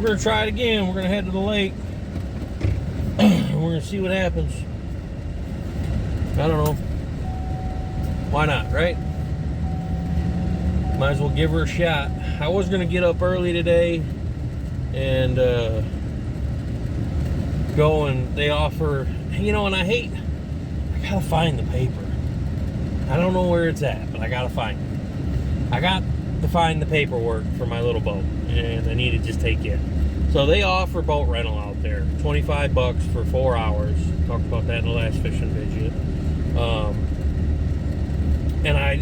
we're gonna try it again. We're gonna head to the lake. We're gonna see what happens. I don't know. Why not, right? Might as well give her a shot. I was gonna get up early today and go, and they offer, you know, and I gotta find the paper. I don't know where it's at, but I gotta find it. I got to find the paperwork for my little boat, and I need to just take it. So they offer boat rental out there, $25 for 4 hours. Talked about that in the last fishing video. And I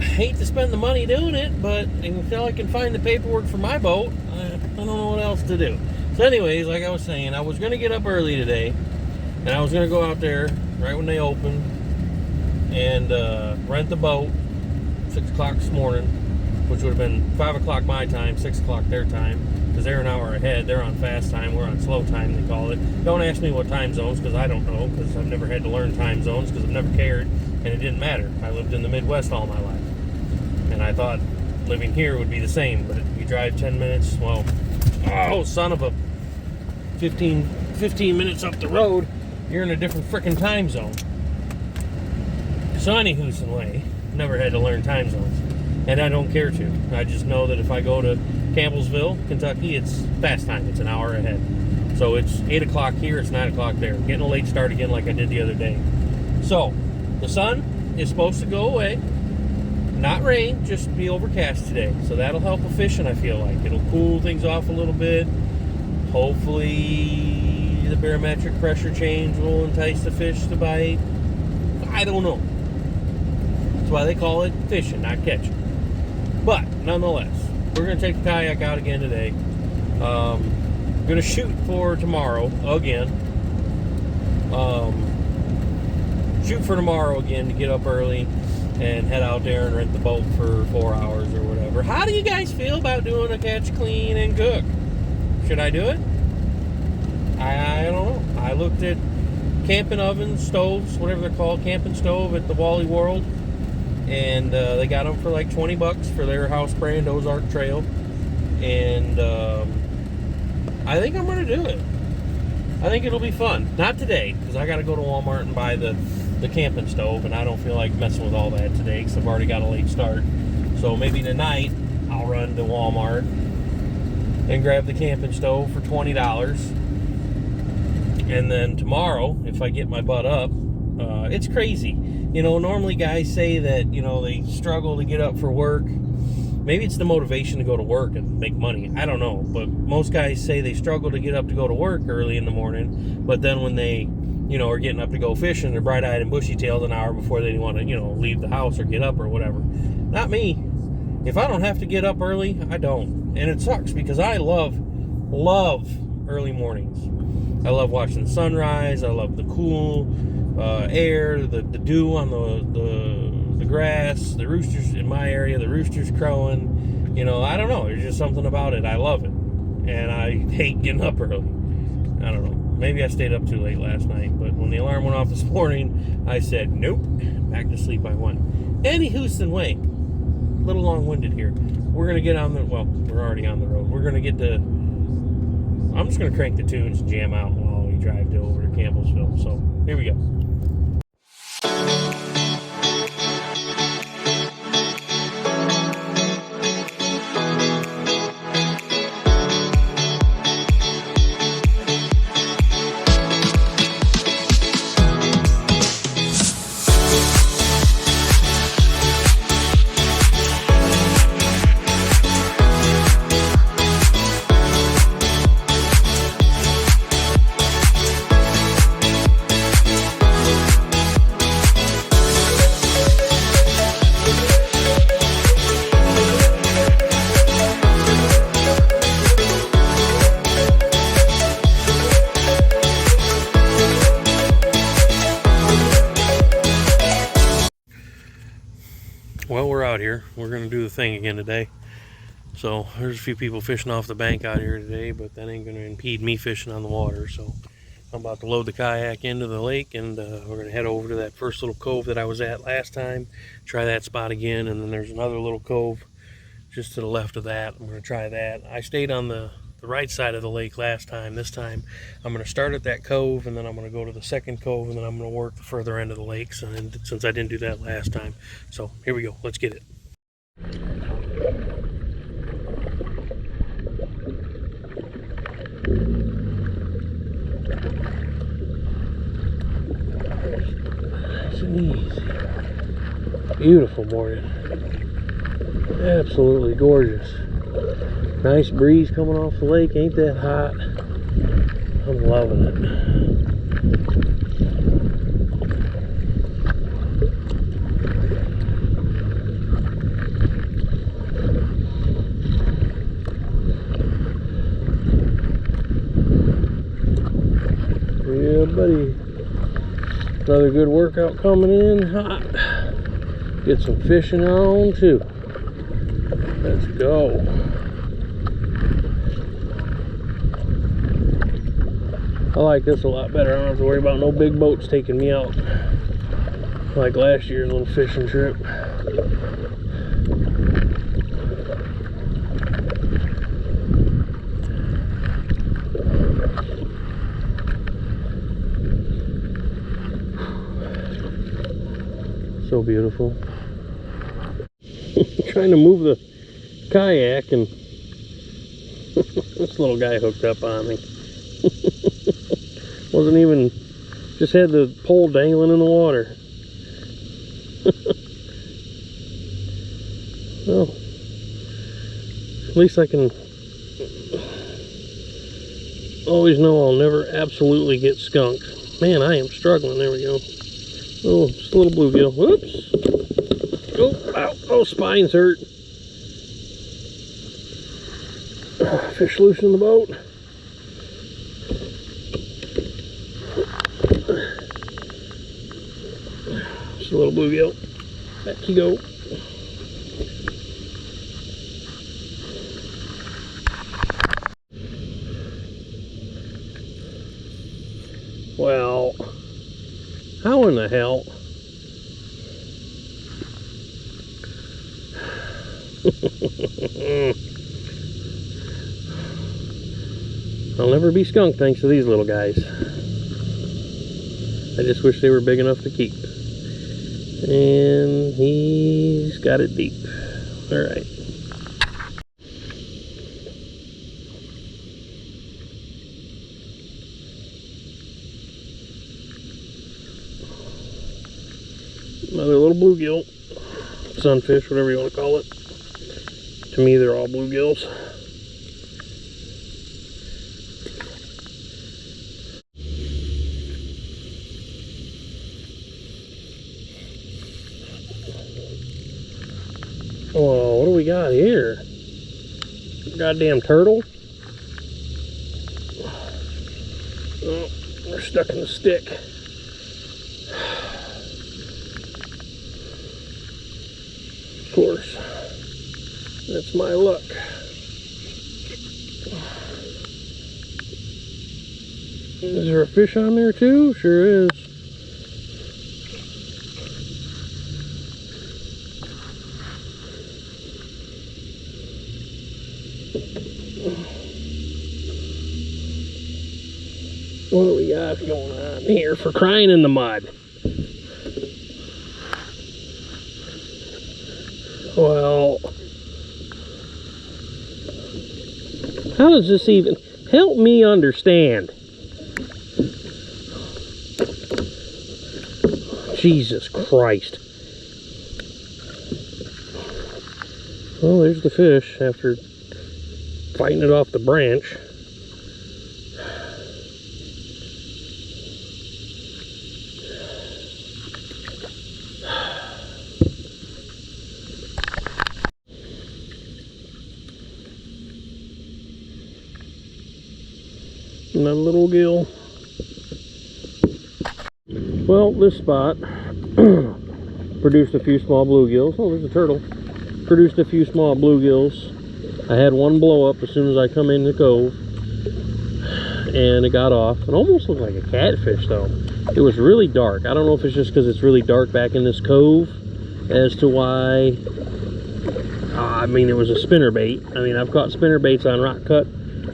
hate to spend the money doing it, but until I can find the paperwork for my boat, I don't know what else to do. So anyways, like I was saying, I was going to get up early today, and I was going to go out there right when they open and rent the boat 6 o'clock this morning, which would have been 5 o'clock my time, 6 o'clock their time, because they're an hour ahead. They're on fast time, we're on slow time, they call it. Don't ask me what time zones, because I don't know, because I've never had to learn time zones, because I've never cared, and it didn't matter. I lived in the Midwest all my life, and I thought living here would be the same, but you drive 10 minutes, well, oh, son of a 15 minutes up the road, you're in a different frickin' time zone. So anywho's in way, never had to learn time zones, and I don't care to. I just know that if I go to Campbellsville, Kentucky, it's fast time. It's an hour ahead. So it's 8 o'clock here, it's 9 o'clock there. Getting a late start again like I did the other day. So the sun is supposed to go away. Not rain, just be overcast today. So that'll help with fishing, I feel like. It'll cool things off a little bit. Hopefully the barometric pressure change will entice the fish to bite. I don't know. That's why they call it fishing, not catching. But nonetheless, we're going to take the kayak out again today. Going to shoot for tomorrow again. Shoot for tomorrow again to get up early and head out there and rent the boat for 4 hours or whatever. How do you guys feel about doing a catch, clean, and cook? Should I do it? I don't know. I looked at camping ovens, stoves, whatever they're called, camping stove at the Wally World, and they got them for like $20 for their house brand Ozark Trail, and I think I'm going to do it. I think it'll be fun. Not today, because I got to go to Walmart and buy the camping stove, and I don't feel like messing with all that today because I've already got a late start. So maybe tonight I'll run to Walmart and grab the camping stove for $20. And then tomorrow, if I get my butt up, it's crazy. You know, normally guys say that, you know, they struggle to get up for work. Maybe it's the motivation to go to work and make money. I don't know. But most guys say they struggle to get up to go to work early in the morning. But then when they, you know, are getting up to go fishing, they're bright-eyed and bushy-tailed an hour before they want to, you know, leave the house or get up or whatever. Not me. If I don't have to get up early, I don't. And it sucks because I love early mornings. I love watching the sunrise. I love the cool air, the dew on the grass, the roosters in my area, the roosters crowing. You know, I don't know. There's just something about it. I love it. And I hate getting up early. I don't know. Maybe I stayed up too late last night, but when the alarm went off this morning, I said, nope, back to sleep I went. Any Houston way. A little long-winded here. We're going to get on the, well, we're already on the road. We're going to get to, I'm just going to crank the tunes and jam out while we drive over to Campbellsville. So, here we go. Well, we're out here. We're going to do the thing again today. So there's a few people fishing off the bank out here today, but that ain't going to impede me fishing on the water. So I'm about to load the kayak into the lake, and we're going to head over to that first little cove that I was at last time, try that spot again, and then there's another little cove just to the left of that. I'm going to try that. I stayed on the the right side of the lake last time. This time I'm going to start at that cove, and then I'm going to go to the second cove, and then I'm going to work the further end of the lake, since I didn't do that last time. So here we go. Let's get it. Nice and easy. Beautiful morning. Absolutely gorgeous. Nice breeze coming off the lake. Ain't that hot? I'm loving it. Yeah, buddy. Another good workout coming in hot. Get some fishing on too. Let's go. I like this a lot better. I don't have to worry about no big boats taking me out like last year's little fishing trip. So beautiful. Trying to move the kayak, and this little guy hooked up on me. Wasn't even, just had the pole dangling in the water. Well, at least I can always know I'll never absolutely get skunked. Man, I am struggling. There we go. Oh, just a little bluegill. Whoops. Oh, ow. Oh, spine's hurt. Fish loose in the boat. Just a little bluegill. Back you go. Well, how in the hell? I'll never be skunked thanks to these little guys. I just wish they were big enough to keep. And he's got it deep. All right. Another little bluegill, sunfish, whatever you want to call it. To me, they're all bluegills. Oh, what do we got here? Goddamn turtle. Oh, we're stuck in the stick. Of course, that's my luck. Is there a fish on there too? Sure is. What do we got going on here for crying in the mud? Well, how does this even help me understand? Jesus Christ. Well, there's the fish after fighting it off the branch. Another little gill. Well, this spot produced a few small bluegills. Oh, there's a turtle. Produced a few small bluegills. I had one blow up as soon as I come in the cove, and it got off. It almost looked like a catfish though. It was really dark. I don't know if it's just because it's really dark back in this cove as to why. I mean, it was a spinner bait. I mean, I've caught spinner baits on rock cut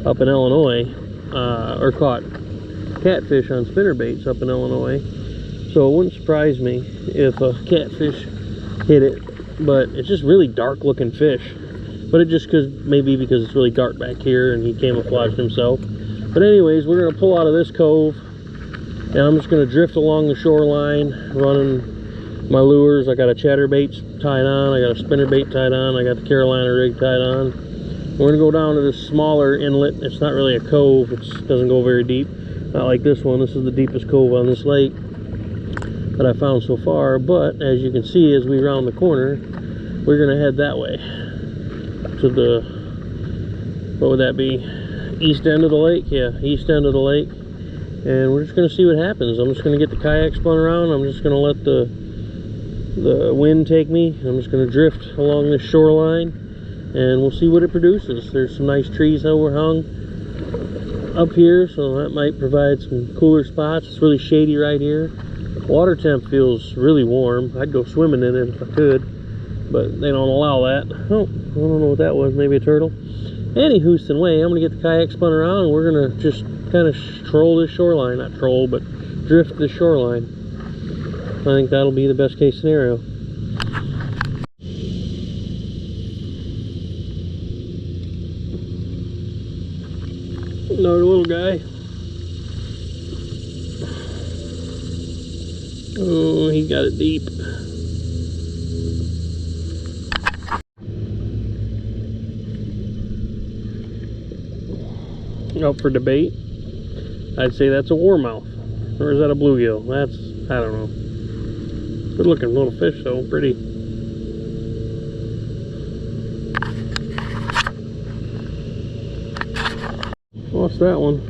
up in Illinois, or caught catfish on spinnerbaits up in Illinois. So it wouldn't surprise me if a catfish hit it, but it's just really dark looking fish. But it just maybe because it's really dark back here and he camouflaged himself. But anyways, we're gonna pull out of this cove and I'm just gonna drift along the shoreline, running my lures. I got a chatterbait tied on, I got a spinnerbait tied on, I got the Carolina rig tied on. We're gonna go down to this smaller inlet. It's not really a cove, it doesn't go very deep. Not like this one. This is the deepest cove on this lake that I found so far. But as you can see, as we round the corner, we're gonna head that way to the, what would that be, east end of the lake? Yeah, east end of the lake. And we're just gonna see what happens. I'm just gonna get the kayak spun around. I'm just gonna let the wind take me. I'm just gonna drift along this shoreline and we'll see what it produces. There's some nice trees overhung up here, so that might provide some cooler spots. It's really shady right here. Water temp feels really warm. I'd go swimming in it if I could, but they don't allow that. Oh, I don't know what that was. Maybe a turtle. Any Houston way, I'm gonna get the kayak spun around and we're gonna just kind of troll this shoreline. Not troll, but drift the shoreline. I think that'll be the best case scenario. Another little guy. Oh, he got it deep. Up for debate. I'd say that's a warmouth. Or is that a bluegill? That's, I don't know. Good looking little fish though, pretty. Lost that one.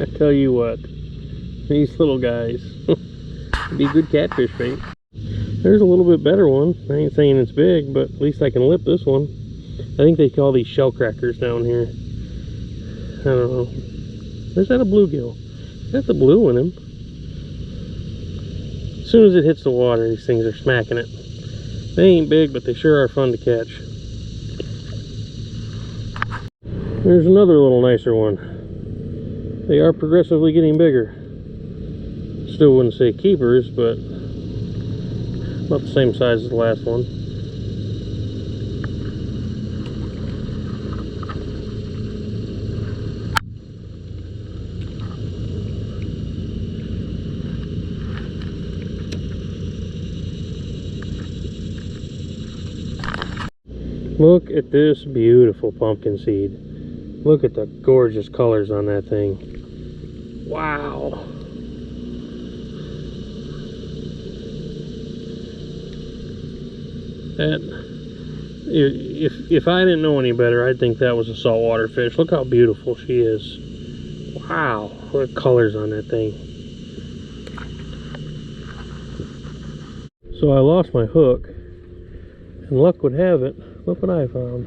I tell you what, these little guys be good catfish bait. There's a little bit better one. I ain't saying it's big, but at least I can lip this one. I think they call these shell crackers down here. I don't know. Is that a bluegill? Got the blue in him. As soon as it hits the water, these things are smacking it. They ain't big, but they sure are fun to catch. There's another little nicer one. They are progressively getting bigger. Still wouldn't say keepers, but about the same size as the last one. Look at this beautiful pumpkin seed. Look at the gorgeous colors on that thing. Wow. That, if I didn't know any better, I'd think that was a saltwater fish. Look how beautiful she is. Wow, what colors on that thing. So I lost my hook, and luck would have it, look what I found.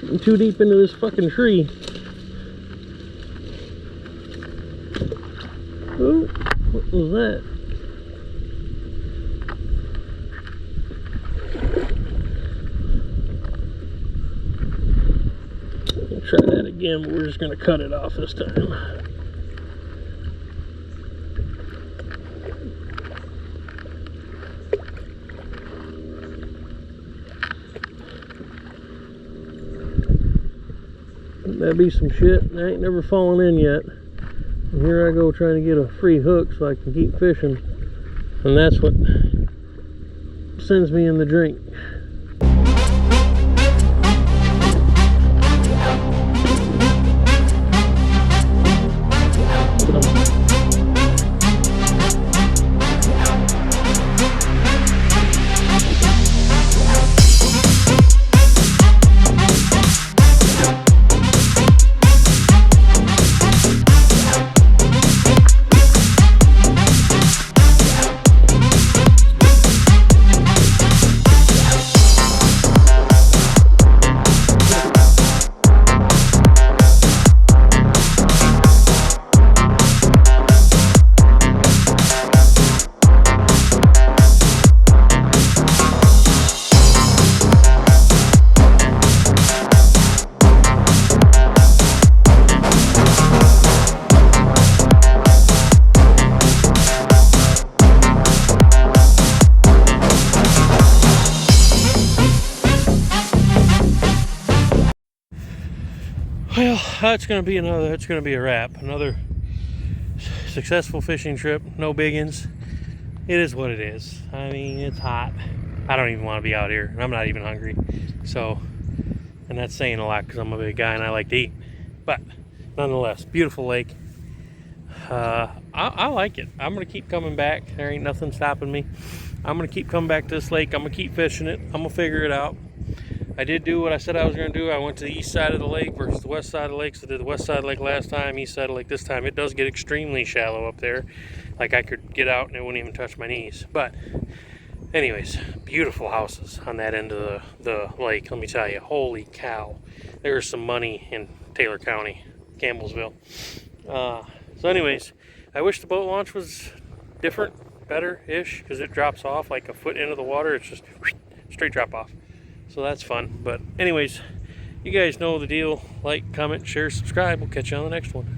I'm too deep into this fucking tree. Oh, what was that? I'll try that again, but we're just gonna cut it off this time. That'd be some shit. I ain't never fallen in yet. And here I go trying to get a free hook so I can keep fishing. And that's what sends me in the drink. Well, that's gonna be a wrap. Another successful fishing trip. No biggins. It is what it is. I mean, it's hot. I don't even want to be out here, and I'm not even hungry. So, and that's saying a lot because I'm a big guy and I like to eat. But nonetheless, beautiful lake. I like it. I'm gonna keep coming back. There ain't nothing stopping me. I'm gonna keep coming back to this lake. I'm gonna keep fishing it. I'm gonna figure it out. I did do what I said I was gonna do. I went to the east side of the lake versus the west side of the lake. So I did the west side of the lake last time, east side of the lake this time. It does get extremely shallow up there. Like I could get out and it wouldn't even touch my knees. But anyways, beautiful houses on that end of the lake. Let me tell you, holy cow. There's some money in Taylor County, Campbellsville. So anyways, I wish the boat launch was different, better-ish, because it drops off like a foot into the water. It's just straight drop off. So that's fun. But anyways, you guys know the deal. Like, comment, share, subscribe. We'll catch you on the next one.